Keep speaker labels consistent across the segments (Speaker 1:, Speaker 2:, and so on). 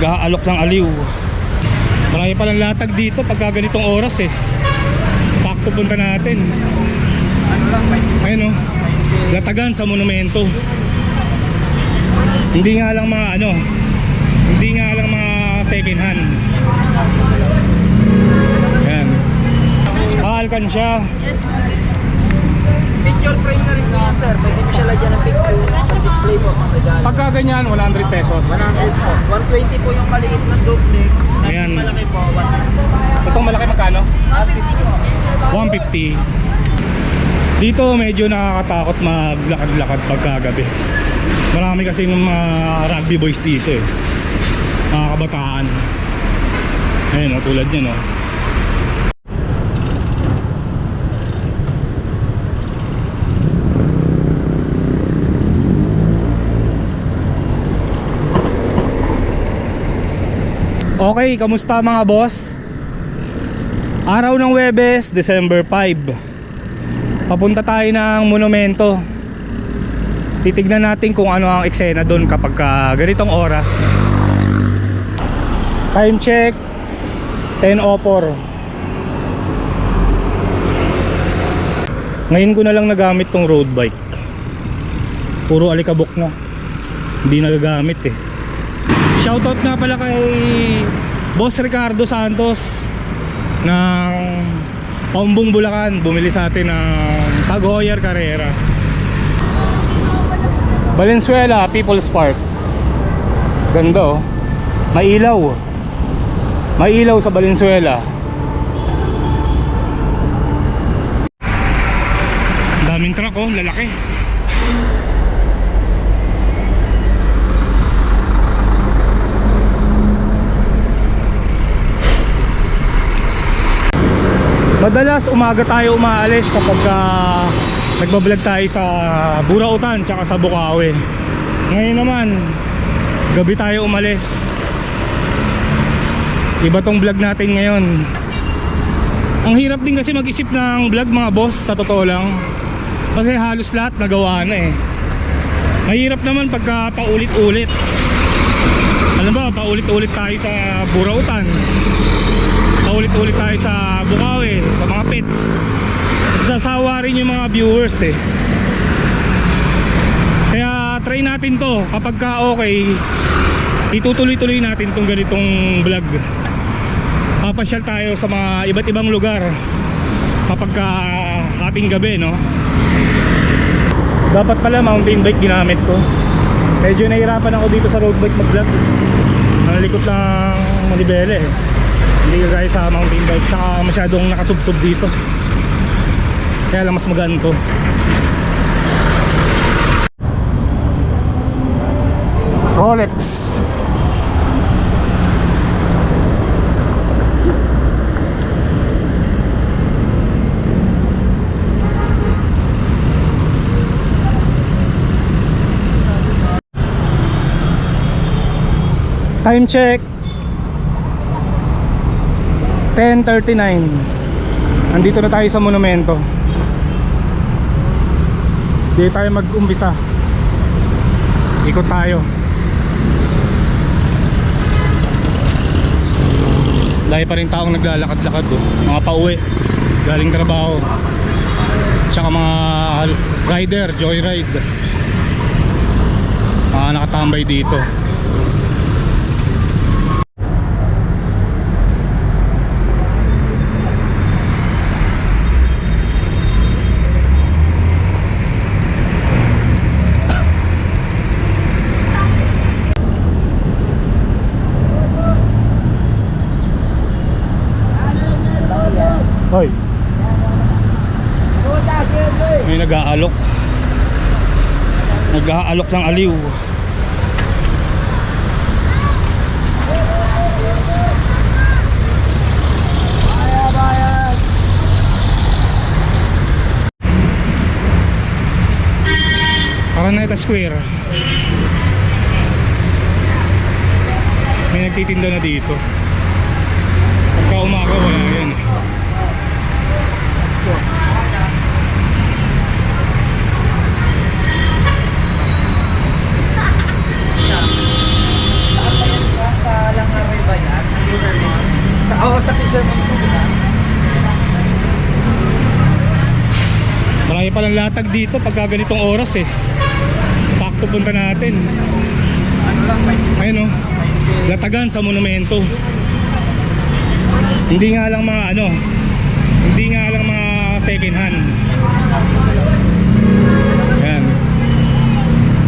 Speaker 1: Nag-aalok ng aliw. Marami palang latag dito pagka ganitong oras eh. Sakto punta natin. Ayun o, latagan sa monumento. Hindi nga lang mga ano, hindi nga lang mga second hand. Ayan. Alkansya.
Speaker 2: Picture frame na rin po yan, sir. Pwede mo siya lagyan ng picture sa display po.
Speaker 1: Pagka ganyan, 100 pesos.
Speaker 2: 100 po. 120 po yung maliit na duplex.
Speaker 1: Ayan.
Speaker 2: Yung malaki po, 100.
Speaker 1: Itong malaki magkano?
Speaker 2: 150 po.
Speaker 1: 150. Dito medyo nakakatakot maglakad-lakad pagkagabi. Marami kasi ng mga rugby boys dito eh. Mga kabataan. Ayun o, tulad nyo no. Okay, kamusta mga boss? Araw ng Huwebes, December 5. Papunta tayo ng monumento. Titignan natin kung ano ang eksena doon kapag ganitong oras. Time check 10:04. Ngayon ko na lang nagamit tong road bike. Puro alikabok na. Hindi nagagamit eh. Shoutout nga pala kay Boss Ricardo Santos ng Paumbong Bulacan. Bumili sa atin ng Tag Heuer Carrera. Valenzuela People's Park. Ganda oh. May ilaw. May ilaw sa Valenzuela. Daming truck oh, lalaki. Madalas umaga tayo umaalis kapag nagbablog tayo sa Burautan tsaka sa Bukawi. Ngayon naman gabi tayo umalis. Iba tong vlog natin ngayon. Ang hirap din kasi mag-isip ng vlog mga boss, sa totoo lang. Kasi halos lahat nagawa na eh. Mahirap naman pagka paulit-ulit. Alam ba, paulit-ulit tayo sa Burautan, paulit-ulit tayo sa Bukawi, sa mga pets. Sasawa rin yung mga viewers eh. Kaya try natin to. Kapag ka okay, itutuloy-tuloy natin tong ganitong vlog. Papasyal tayo sa mga iba't ibang lugar kapag ka ating gabi no. Dapat pala mountain bike ginamit ko. Medyo nahirapan ako dito sa road bike mag vlog. Nalikot lang manibele eh. Hindi kagaya sa mountain bike, saka masyadong nakasubsob dito. Kaya lang mas magaan to. Rolex. Time check 10:39. Andito na tayo sa monumento. Dito tayo mag-umpisa. Ikot tayo. Dahil pa rin taong naglalakad-lakad oh. Mga pauwi galing trabaho, tsaka mga rider, joyride, mga nakatambay dito. Hoy. May nag-aalok. Nag-aalok ng aliw. Araneta Square. May nagtitinda na dito. Pagka umaga wala yan.
Speaker 2: Sa Oo, sa fisherman po.
Speaker 1: Marami palang latag dito pagka ganitong oras eh. Sakto punta natin.
Speaker 2: Ano lang,
Speaker 1: Ayun oh, latagan sa monumento. Hindi nga lang mga ano, hindi nga lang mga second hand. Ayan,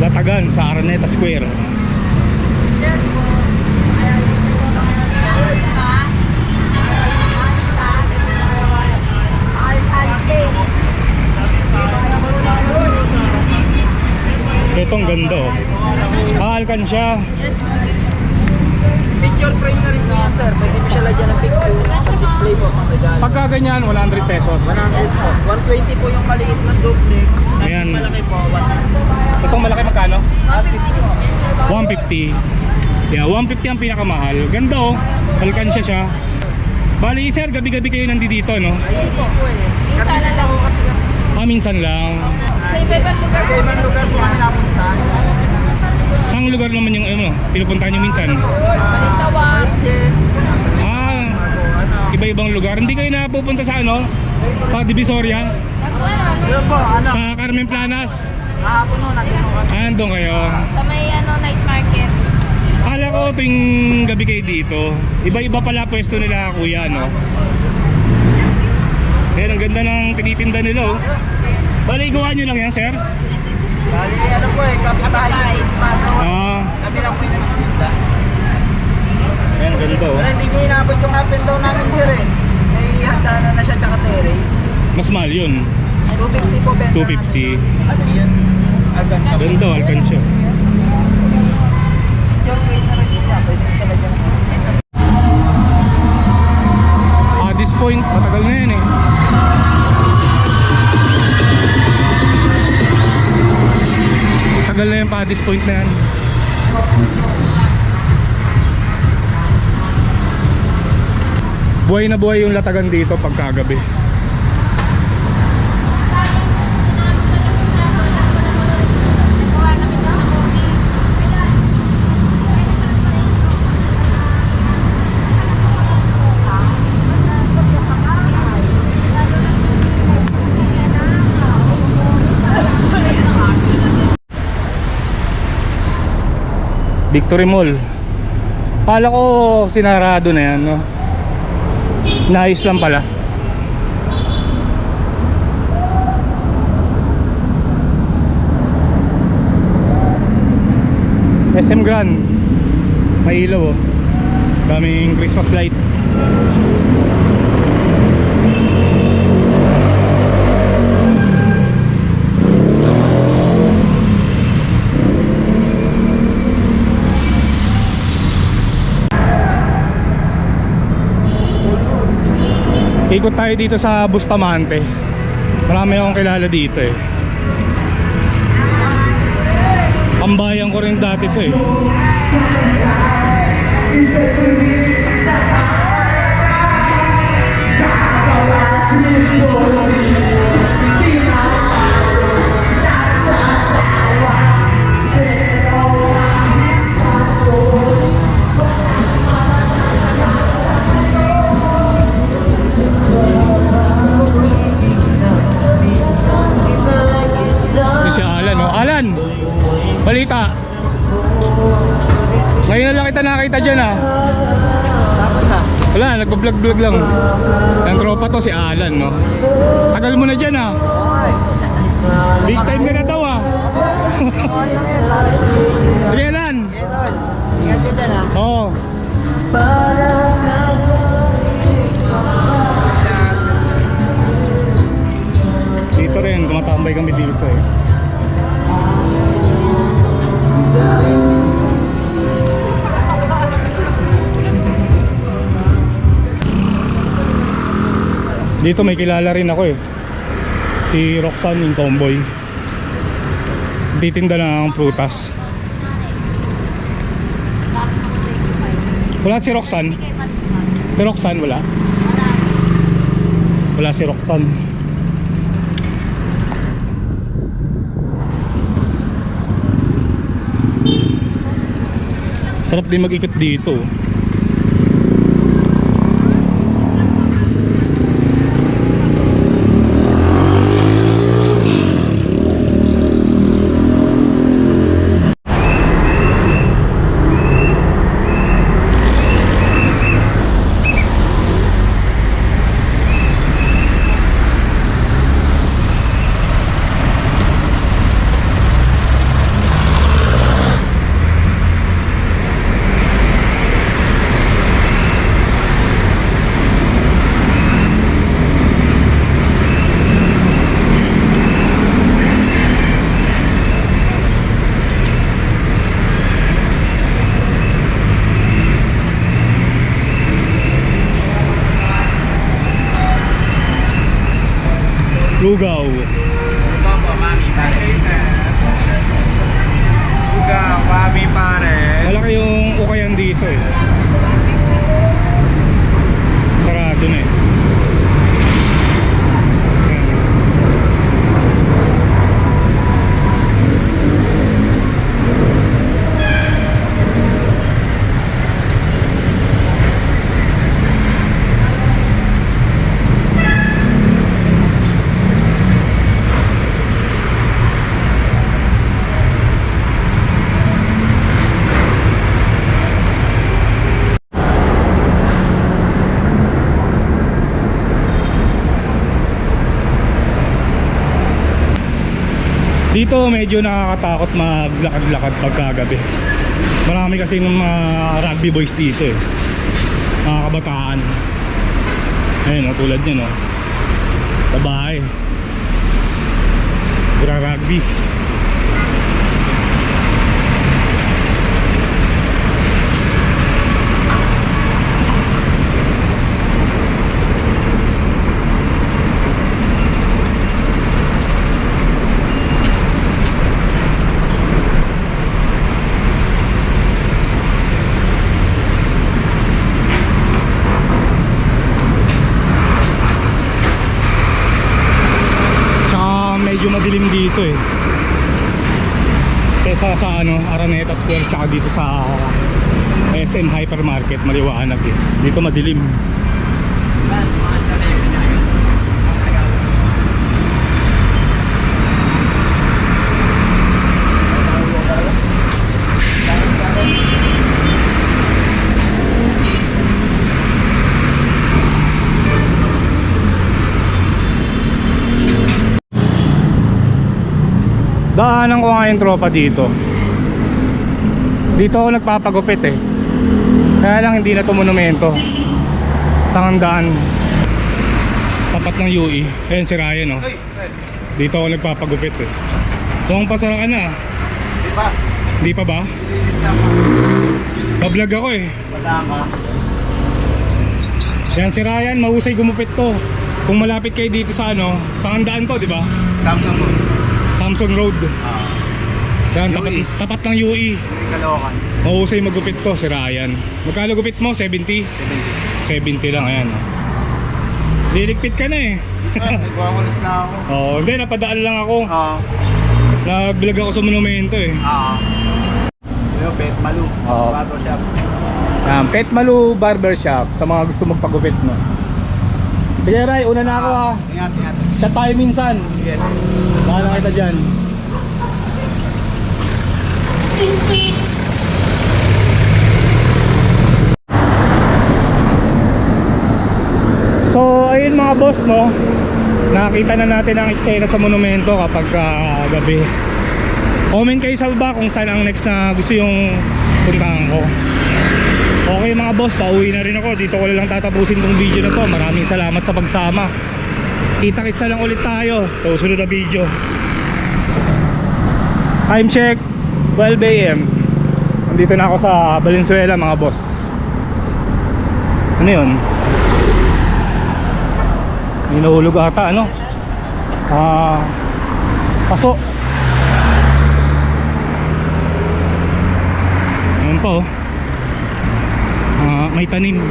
Speaker 1: latagan sa Araneta Square. Ito ang ganda oh. Alkansya.
Speaker 2: Picture frame na rin po yan, sir. Pwede mo siya lagyan ng picture sa display po.
Speaker 1: Pagka ganyan, 100 pesos.
Speaker 2: 100 po. 120 po yung maliit na duplex. At
Speaker 1: Ayan.
Speaker 2: yung malaki po,
Speaker 1: Itong malaki magkano?
Speaker 2: 150 po.
Speaker 1: 150. Yeah, 150 ang pinakamahal. Ganda oh. Alkansya siya. Bali sir, gabi-gabi kayo nandito, no?
Speaker 2: Ay, hindi po eh.
Speaker 3: Minsan na lang.
Speaker 2: kasi
Speaker 1: Minsan lang.
Speaker 3: Sa iba-ibang lugar po.
Speaker 2: ibang lugar po kami napunta.
Speaker 1: Saang lugar naman yung ano, pinupuntahan nyo minsan?
Speaker 3: Balintawak.
Speaker 2: Yes.
Speaker 1: Iba-ibang lugar. Hindi kayo napupunta sa ano? Sa Divisoria?
Speaker 2: Yun po,
Speaker 1: Sa Carmen Planas?
Speaker 2: Kahapon no, nandun kami.
Speaker 1: Andun kayo.
Speaker 3: Sa may night market.
Speaker 1: Kala ko tuwing gabi kayo dito. Iba-iba pala pwesto nila kuya, no? Ayan, ang ganda ng tinitinda nila, oh. Bali, gawa nyo lang yan, sir?
Speaker 2: Bali, ano po eh, kami bahay yung magawa. Kami lang po yung nagtitinda.
Speaker 1: Ayan, ganda, oh.
Speaker 2: Wala, hindi ko inabot yung up and down namin, sir eh. May hagdanan na siya tsaka terrace.
Speaker 1: Mas mahal yun.
Speaker 2: 250 po benta
Speaker 1: 250.
Speaker 2: Ano yun? Alkansya.
Speaker 1: Ganda, Alkansya.
Speaker 2: Picture frame na rin yun niya. Pwede mo siya lagyan.
Speaker 1: This point, matagal na yan eh. Tagal na yung Paddy's Point na yan. Buhay na buhay yung latagan dito pagkagabi. Victory Mall. Kala ko sinarado na yan, no? Naayos lang pala. SM Grand. May ilaw, oh. Daming Christmas light. Ikot tayo dito sa Bustamante. Marami akong kilala dito eh. Pambayan ko rin dati to eh. Si Alan, oh. Alan! Balita! Ngayon na lang kita nakita dyan, ah.
Speaker 2: Dapat na.
Speaker 1: Wala, nagpa-vlog-vlog lang. Ang tropa to, si Alan, no? Tagal mo na dyan, ah. Big time ka na daw, ah. Sige, Alan!
Speaker 2: Ingat ko dyan ha.
Speaker 1: Oo. Dito rin, tumatambay kami dito eh. Dito may kilala rin ako eh. Si Roxanne yung tomboy. Titinda ng prutas. Wala si Roxanne. Si Roxanne wala. Wala si Roxanne. Sarap din mag-ikot dito. Lugaw.
Speaker 2: Opo, mami, pare. Lugaw, mami, pare.
Speaker 1: Malaki yung ukayan dito eh. Sarado na eh. Ayan. Dito medyo nakakatakot maglakad-lakad pagkagabi. Marami kasi ng mga rugby boys dito eh. Mga kabataan. Ayun, tulad nyo no. Babae. Rugby. Medyo madilim dito eh. Kesa sa ano, Araneta Square tsaka dito sa SM Hypermarket maliwanag eh. Dito madilim. Daanan ko nga yung tropa dito. Dito ako nagpapagupit eh. Kaya lang hindi na to monumento. Sangandaan. Tapat ng UE. Ayan si Ryan oh. Dito ako nagpapagupit eh. Mukhang pasara ka na.
Speaker 2: Di ba?
Speaker 1: Hindi pa ba? Bablog ako eh.
Speaker 2: Wala ka.
Speaker 1: Yan si Ryan, mahusay gumupit to. Kung malapit kayo dito sa ano, Sangandaan to, di ba?
Speaker 2: Samsung mo.
Speaker 1: Samsung Road. Yan,
Speaker 2: UE.
Speaker 1: tapat ng UE.
Speaker 2: Kalokan.
Speaker 1: Mahusay magupit to si Ryan. Magkano gupit mo? 70? 70 lang, ayan. Liligpit ka na eh.
Speaker 2: Nagwawalis na ako.
Speaker 1: Oo, hindi, napadaan lang ako.
Speaker 2: Oo.
Speaker 1: Nag-vlog ako sa monumento eh.
Speaker 2: Oo. Yung Pet Malu.
Speaker 1: Oo.
Speaker 2: Barbershop.
Speaker 1: Yan, Pet Malu Barbershop sa mga gusto magpagupit mo. Sige Ray, una na ako ha.
Speaker 2: Ingat, ingat.
Speaker 1: Shot tayo minsan.
Speaker 2: Yes.
Speaker 1: Bahala kita dyan. So ayun mga boss no, nakita na natin ang eksena sa monumento kapag gabi. Comment kayo sa baba kung saan ang next na gusto yung puntahan ko. Okay mga boss, pauwi na rin ako. Dito ko lang tatapusin tong video na to. Maraming salamat sa pagsama. Kita-kits na lang ulit tayo sa susunod na video. Time check 12 AM. Nandito na ako sa Valenzuela mga boss. Ano yun? May nahulog ata ano? Paso. Ayan po. May tanim.